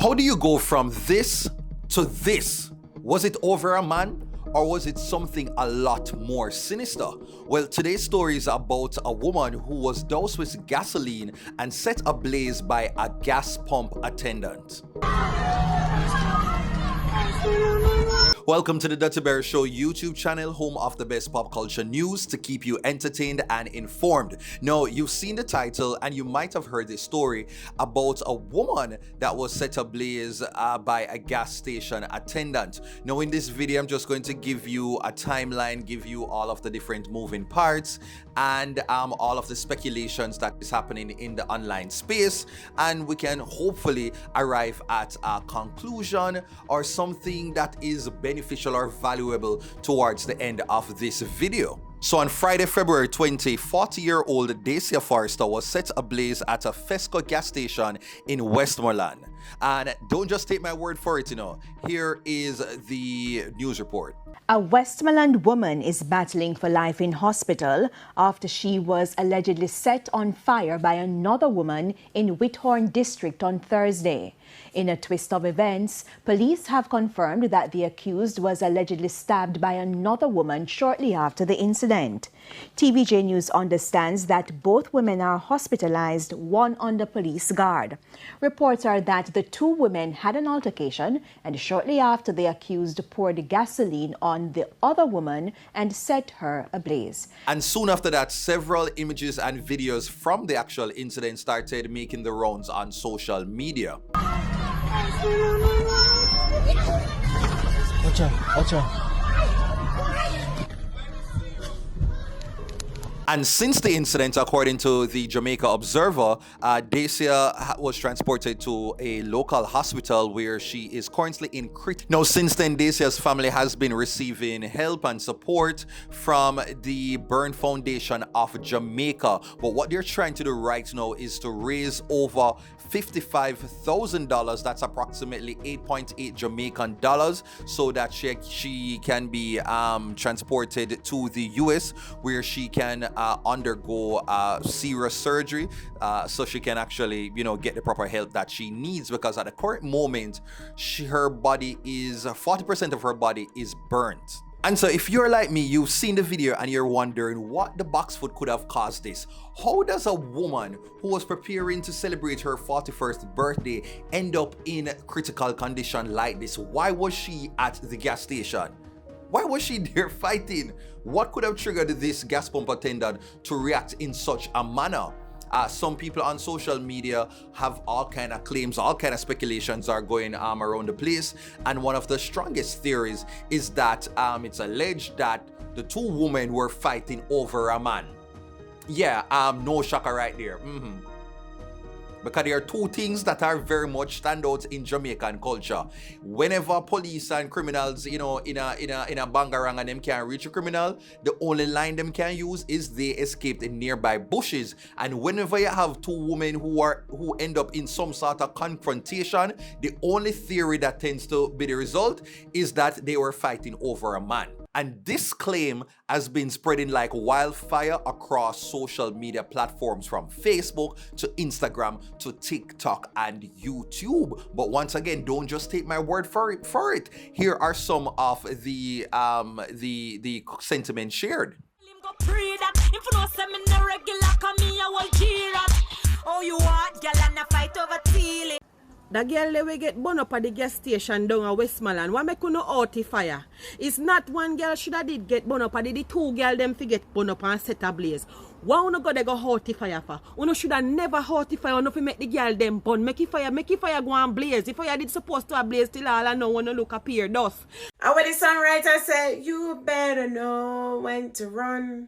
How do you go from this to this? Was it over a man? Or was it something a lot more sinister? Well, today's story is about a woman who was doused with gasoline and set ablaze by a gas pump attendant. Welcome to the Dutty Berry Show YouTube channel, home of the best pop culture news to keep you entertained and informed. Now, you've seen the title and you might have heard this story about a woman that was set ablaze by a gas station attendant. Now, in this video, I'm just going to give you a timeline, give you all of the different moving parts and all of the speculations that is happening in the online space, and we can hopefully arrive at a conclusion or something that is beneficial or valuable towards the end of this video. So on Friday, February 20, 40-year-old Dacia Forrester was set ablaze at a Fesco gas station in Westmoreland. And don't just take my word for it, Here is the news report. A Westmoreland woman is battling for life in hospital after she was allegedly set on fire by another woman in Whithorn district on Thursday. In a twist of events, police have confirmed that the accused was allegedly stabbed by another woman shortly after the incident. TVJ News understands that both women are hospitalized, one under police guard. Reports are that the two women had an altercation, and shortly after the accused poured gasoline on the other woman and set her ablaze. And soon after that, several images and videos from the actual incident started making the rounds on social media. Watch out. And since the incident, according to the Jamaica Observer, Dacia was transported to a local hospital where she is currently in critical. Now, since then, Dacia's family has been receiving help and support from the Burn Foundation of Jamaica. But what they're trying to do right now is to raise over $55,000. That's approximately 8.8 Jamaican dollars, so that she can be transported to the US, where she can undergo serious surgery, so she can actually get the proper help that she needs, because at the current moment her body is 40% of her body is burnt. And so if you're like me, you've seen the video and you're wondering what the box food could have caused this. How does a woman who was preparing to celebrate her 41st birthday end up in critical condition like this? Why was she at the gas station? Why was she there fighting? What could have triggered this gas pump attendant to react in such a manner? Some people on social media have all kind of claims, all kind of speculations are going around the place. And one of the strongest theories is that it's alleged that the two women were fighting over a man. Yeah, no shocker right there. Because there are two things that are very much stand out in Jamaican culture. Whenever police and criminals, in a bangarang and them can't reach a criminal, the only line them can use is they escaped in nearby bushes. And whenever you have two women who end up in some sort of confrontation, the only theory that tends to be the result is that they were fighting over a man. And this claim has been spreading like wildfire across social media platforms, from Facebook to Instagram to TikTok and YouTube. But once again, don't just take my word for it. Here are some of the sentiments shared. The girl we get burn up at the gas station down at Westmoreland. Why make no outy fire? It's not one girl should have did get burn up, and the two girl them fi get burn up and set ablaze. Why uno go they go outy fire for? Uno should have never outy fire. Uno fi make the girl them burn. Make it fire go and blaze. If fire did supposed to blaze till all I know when you look appear dust. And when the songwriter say, you better know when to run,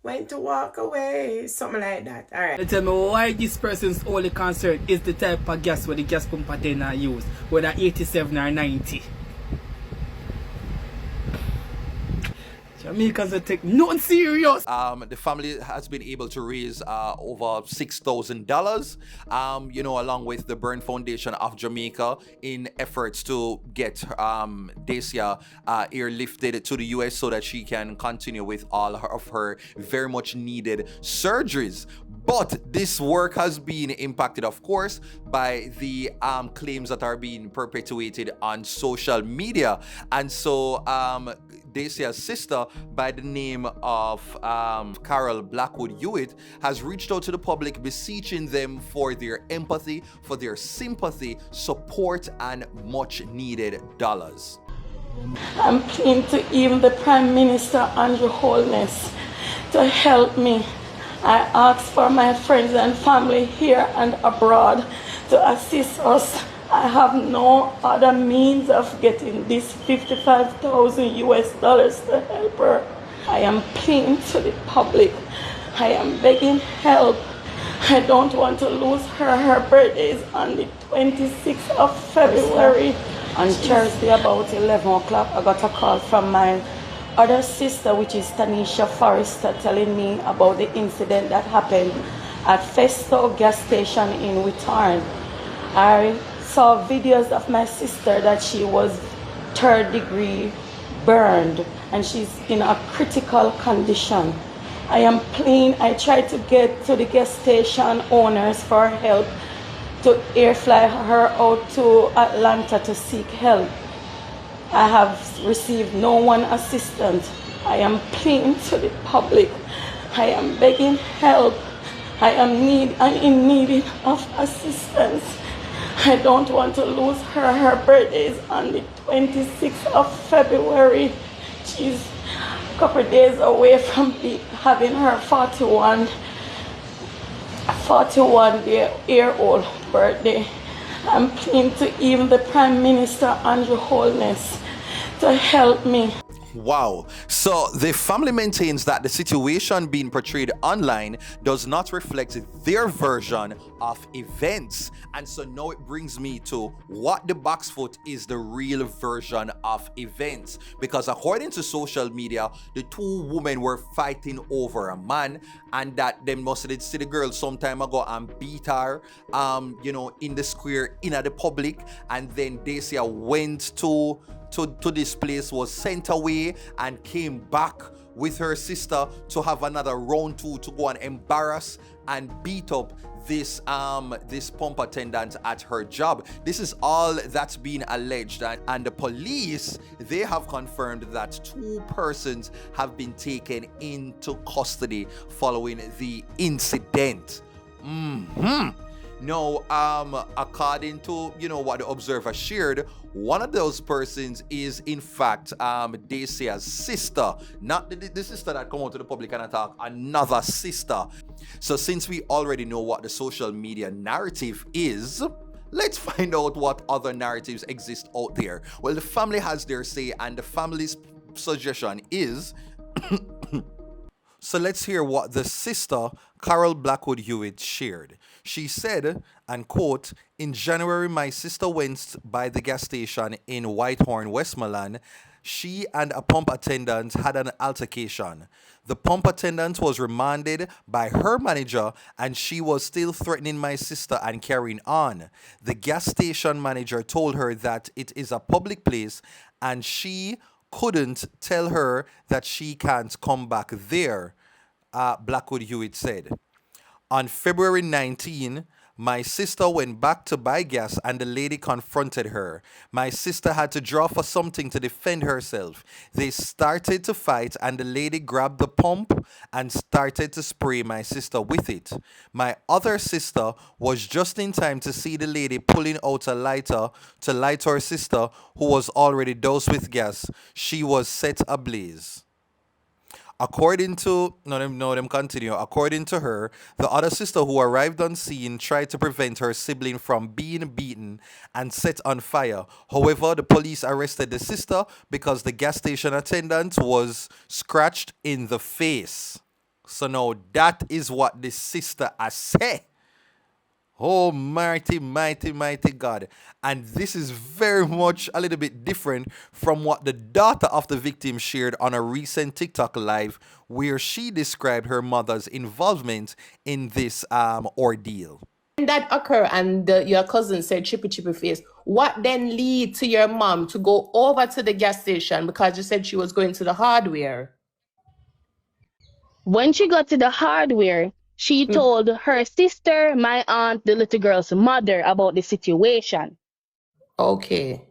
when to walk away, something like that. All right. Tell me why this person's only concern is the type of gas where the gas pump attendant use, whether 87 or 90. Jamaicans are take nothing serious. The family has been able to raise over $6,000, along with the Burn Foundation of Jamaica in efforts to get Dacia airlifted to the US so that she can continue with all of her very much needed surgeries. But this work has been impacted, of course, by the claims that are being perpetuated on social media. And so Dacia's sister, by the name of Carol Blackwood Hewitt, has reached out to the public, beseeching them for their empathy, for their sympathy, support, and much needed dollars. I'm pleading to even the Prime Minister Andrew Holness to help me. I ask for my friends and family here and abroad to assist us. I have no other means of getting this $55,000 to help her. I am pleading to the public. I am begging help. I don't want to lose her. Her birthday is on the 26th of February. On Thursday about 11 o'clock, I got a call from my other sister, which is Dacia Forrester, telling me about the incident that happened at Festo gas station in Withorn. I saw videos of my sister that she was 3rd degree burned and she's in a critical condition. I am pleading. I tried to get to the gas station owners for help to airfly her out to Atlanta to seek help. I have received no one assistance. I am pleading to the public. I am begging help. I am in need of assistance. I don't want to lose her. Her birthday is on the 26th of February. She's a couple of days away from having her 41-year-old birthday. I'm pleading to even the Prime Minister Andrew Holness to help me. Wow. So the family maintains that the situation being portrayed online does not reflect their version of events. And so now it brings me to what the box foot is the real version of events. Because according to social media, the two women were fighting over a man, and that they must have see the girl some time ago and beat her, in the square, in the public. And then Dacia went to this place, was sent away, and came back with her sister to have another round two to go and embarrass and beat up this pump attendant at her job. This is all that's been alleged, and the police, they have confirmed that 2 persons have been taken into custody following the incident. Now, according to what the Observer shared, one of those persons is in fact Dacia's sister, not the sister that come out to the public and attack, another sister. So since we already know what the social media narrative is, let's find out what other narratives exist out there. Well, the family has their say, and the family's suggestion is so let's hear what the sister, Carol Blackwood Hewitt, shared. She said, and quote, "In January, my sister went by the gas station in Whitehorn, Westmoreland. She and a pump attendant had an altercation. The pump attendant was remanded by her manager, and she was still threatening my sister and carrying on. The gas station manager told her that it is a public place and she couldn't tell her that she can't come back there," Blackwood Hewitt said. On February 19, my sister went back to buy gas and the lady confronted her. My sister had to draw for something to defend herself. They started to fight and the lady grabbed the pump and started to spray my sister with it. My other sister was just in time to see the lady pulling out a lighter to light her sister, who was already doused with gas. She was set ablaze. According to According to her, the other sister who arrived on scene tried to prevent her sibling from being beaten and set on fire. However, the police arrested the sister because the gas station attendant was scratched in the face. So now that is what the sister has said. Oh, mighty God. And this is very much a little bit different from what the daughter of the victim shared on a recent TikTok live, where she described her mother's involvement in this ordeal. When that occur and your cousin said chippy face, what then lead to your mom to go over to the gas station because you said she was going to the hardware? When she got to the hardware, she told her sister, my aunt, the little girl's mother, about the situation. Okay.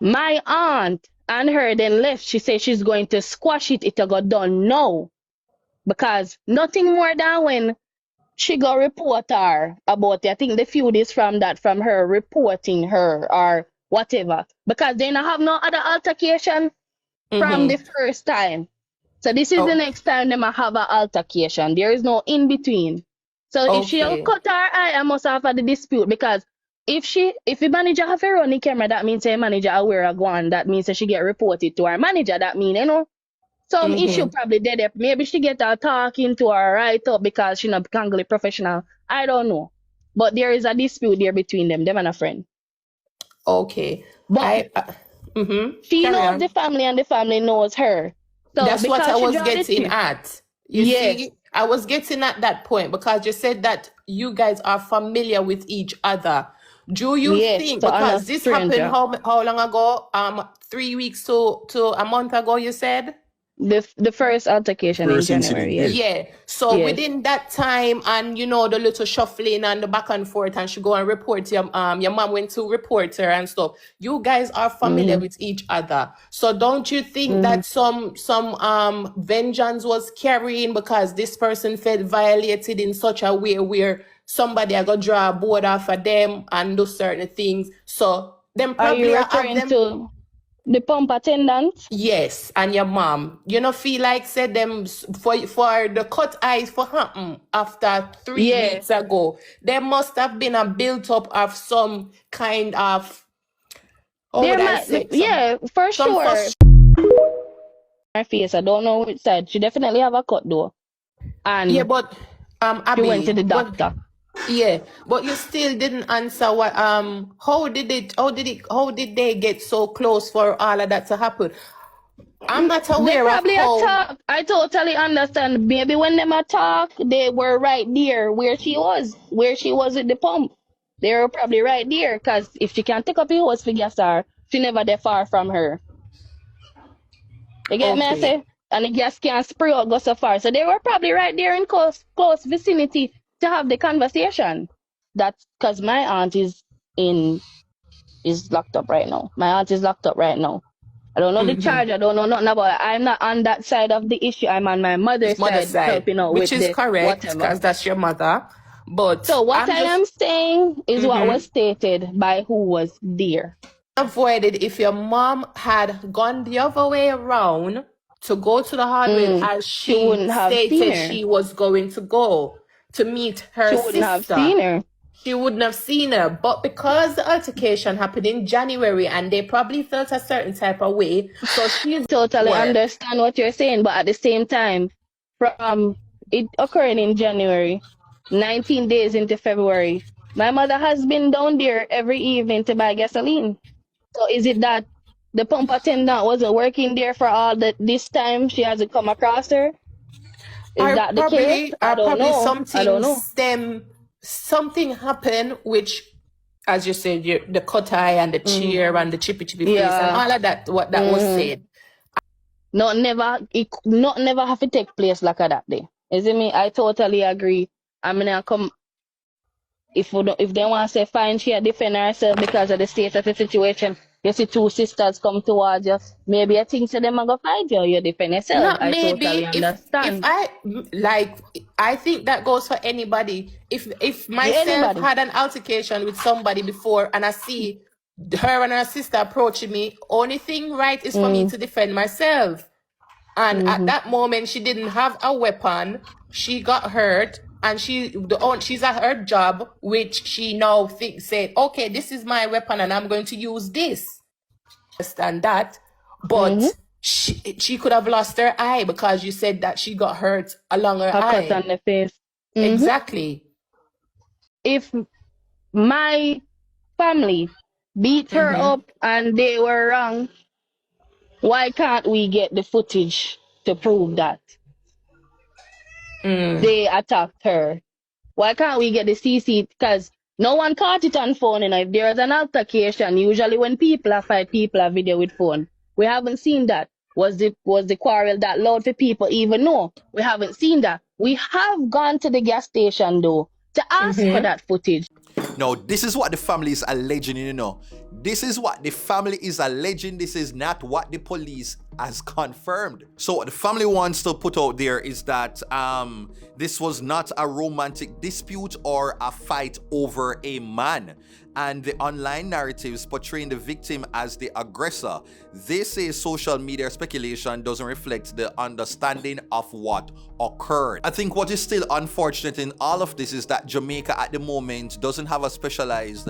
My aunt and her then left. She said she's going to squash it. It got done now. Because nothing more than when she got report her about it. I think the feud is from her reporting her or whatever. Because they don't have no other altercation from the first time. So this is the next time they might have an altercation. There is no in between. So if she cut her eye, I must have had the dispute, because if the manager have a run the camera, that means the manager aware of one. That means that she get reported to her manager. That means, some issue probably there. Maybe she get her talking to her right up because she not congly professional. I don't know. But there is a dispute there between them and a friend. Okay. But she knows the family and the family knows her. So that's what I was getting at. You yes. see, I was getting at that point because you said that you guys are familiar with each other. Do you think, because this happened how long ago? 3 weeks to a month ago, you said? The first altercation in January. Yeah. So within that time, and the little shuffling and the back and forth, and she go and report your mom went to report her and stuff. You guys are familiar with each other. So don't you think that some vengeance was carrying because this person felt violated in such a way where somebody I got draw a board off of them and do certain things? So them probably are you referring to the pump attendant? Yes, and your mom. Feel like said them for the cut eyes for happen after 3 weeks ago. There must have been a built up of some kind of for sure. Her face, I don't know which side. She definitely have a cut though. And but Abby, she went to the doctor. But you still didn't answer what how did they get so close for all of that to happen? I'm not aware of how. I totally understand. Maybe when them attack, they were right there where she was at the pump. They were probably right there, because if she can't take up the hose for gas her, she never that far from her. You get me, I say? And the gas can't spray out go so far. So they were probably right there in close vicinity to have the conversation. That's because my aunt is locked up right now. My aunt is locked up right now. I don't know the charge. I don't know nothing about it. I'm not on that side of the issue. I'm on my mother's side helping out which with is correct, because that's your mother. But so what I am saying is what was stated by who was there. Avoided if your mom had gone the other way around to go to the hardware as she stated she was going to go to meet her sister. She wouldn't have seen her. She wouldn't have seen her. But because the altercation happened in January and they probably felt a certain type of way, so she's totally understand what you're saying, but at the same time, from it occurring in January, 19 days into February, my mother has been down there every evening to buy gasoline. So is it that the pump attendant wasn't working there for all this time? She hasn't come across her? Is that the case? I don't know. Something happened, which, as you said, the cut eye and the cheer and the chippy face and all of that, what that was said. Not never have to take place like that day. Is it me? I totally agree. I mean, if they want to say fine, she defend herself because of the state of the situation. You see two sisters come towards you. Maybe I think to them are going to fight you. You defend yourself. Totally understand. I think that goes for anybody. If myself had an altercation with somebody before and I see her and her sister approaching me, only thing right is for me to defend myself. And at that moment, she didn't have a weapon. She got hurt. And she's at her job, which she now said, okay, this is my weapon and I'm going to use this. Understand that. But she could have lost her eye because you said that she got hurt along her eye. Cut on the face. Exactly. if my family beat her up and they were wrong, why can't we get the footage to prove that they attacked her? Why can't we get the CC? Because no one caught it on phone. If there is an altercation, usually when people are fight, people are video with phone. We haven't seen that. Was the quarrel that loud for people even know? We haven't seen that. We have gone to the gas station though to ask for that footage. No, this is what the family is alleging, you know. This is what the family is alleging. This is not what the police has confirmed. So what the family wants to put out there is that this was not a romantic dispute or a fight over a man. And the online narratives portraying the victim as the aggressor. They say social media speculation doesn't reflect the understanding of what occurred. I think what is still unfortunate in all of this is that Jamaica at the moment doesn't have a specialized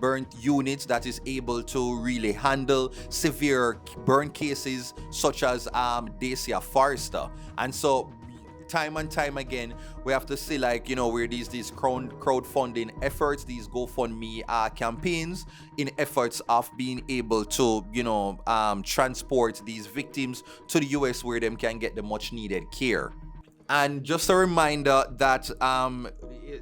burn unit that is able to really handle severe burn cases such as Dacia Forrester. And so time and time again, we have to see, like, you know, where these crowdfunding efforts, these GoFundMe campaigns in efforts of being able to, you know, transport these victims to the US where them can get the much needed care. And just a reminder that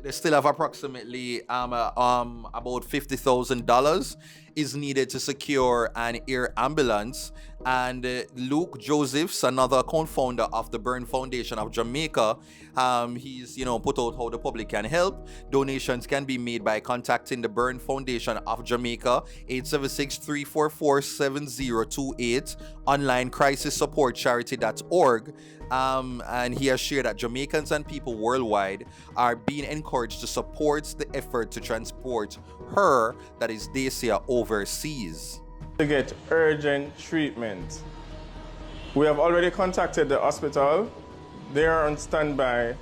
they still have approximately about $50,000 is needed to secure an air ambulance. And Luke Josephs, another co-founder of the Burn Foundation of Jamaica, he's, you know, put out how the public can help. Donations can be made by contacting the Burn Foundation of Jamaica, 876-344-7028, online crisissupportcharity.org. And he has shared that Jamaicans and people worldwide are being encouraged to support the effort to transport her, that is Dacia, overseas. To get urgent treatment. We have already contacted the hospital. They are on standby.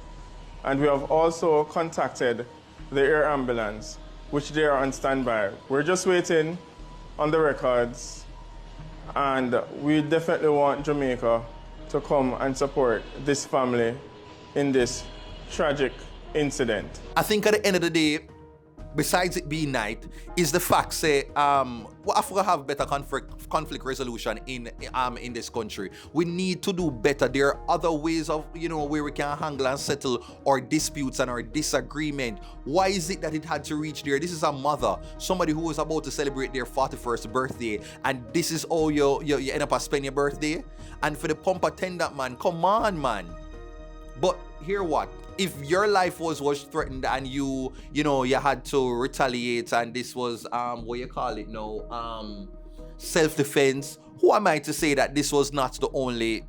And we have also contacted the air ambulance, which they are on standby. We're just waiting on the records. And we definitely want Jamaica to come and support this family in this tragic incident. I think at the end of the day, besides it being night, is the fact say we have to have better conflict resolution in this country. We need to do better. There are other ways of, you know, where we can handle and settle our disputes and our disagreement. Why is it that it had to reach there? This is a mother, somebody who was about to celebrate their 41st birthday, and this is all you end up spending your birthday. And for the pump attendant, man, come on, man. But hear what? If your life was threatened and you had to retaliate, and this was what you call it now, self-defense, who am I to say that this was not the only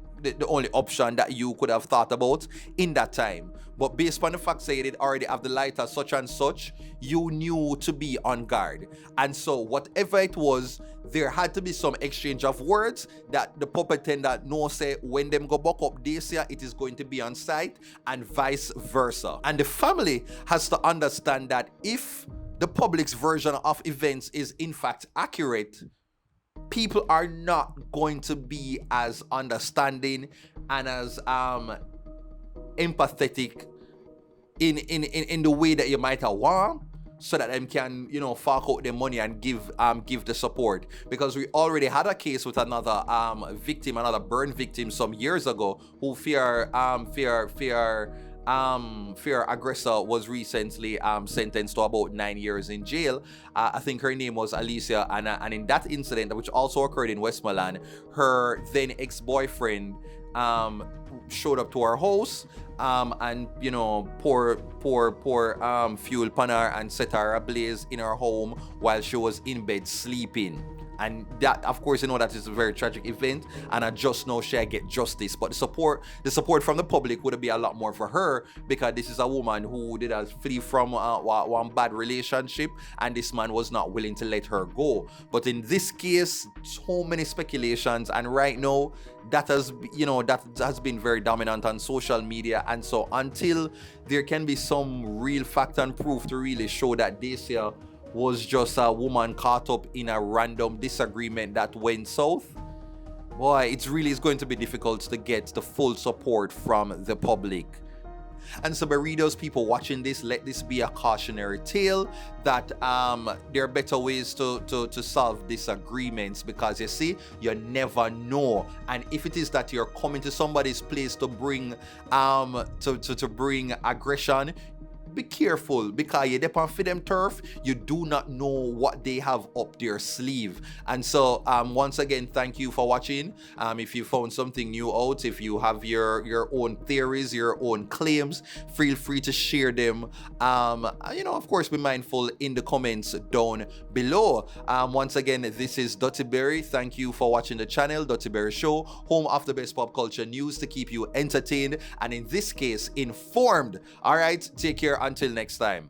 option that you could have thought about in that time? But based on the fact that you did already have the lighter such and such, you knew to be on guard. And so whatever it was, there had to be some exchange of words that the pub attendant knows, say when them go back up Dacia, it is going to be on site, and vice versa. And the family has to understand that if the public's version of events is in fact accurate, people are not going to be as understanding and as empathetic in the way that you might have want, so that them can, you know, fork out their money and give the support. Because we already had a case with another victim, another burn victim some years ago, who fear aggressor was recently sentenced to about 9 years in jail. I think her name was Alicia, and in that incident, which also occurred in Westmoreland, her then ex-boyfriend showed up to our house and, you know, pour fuel upon her and set her ablaze in her home while she was in bed sleeping. And that, of course, you know, that is a very tragic event, and I just know she'll get justice. But the support from the public would be a lot more for her, because this is a woman who did flee from one bad relationship, and this man was not willing to let her go. But in this case, so many speculations, and right now that has been very dominant on social media. And so until there can be some real fact and proof to really show that Dacia was just a woman caught up in a random disagreement that went south, boy, it really is going to be difficult to get the full support from the public. And so Barritos people watching this, let this be a cautionary tale that there are better ways to solve disagreements, because you see, you never know. And if it is that you're coming to somebody's place to bring to bring aggression, be careful, because you depend for them turf. You do not know what they have up their sleeve. And so once again, thank you for watching. If you found something new out, if you have your own theories, your own claims, feel free to share them. Of course, be mindful in the comments down below. Once again, this is Dutty Berry. Thank you for watching the channel Dutty Berry Show, home of the best pop culture news to keep you entertained and, in this case, informed. All right, take care until next time.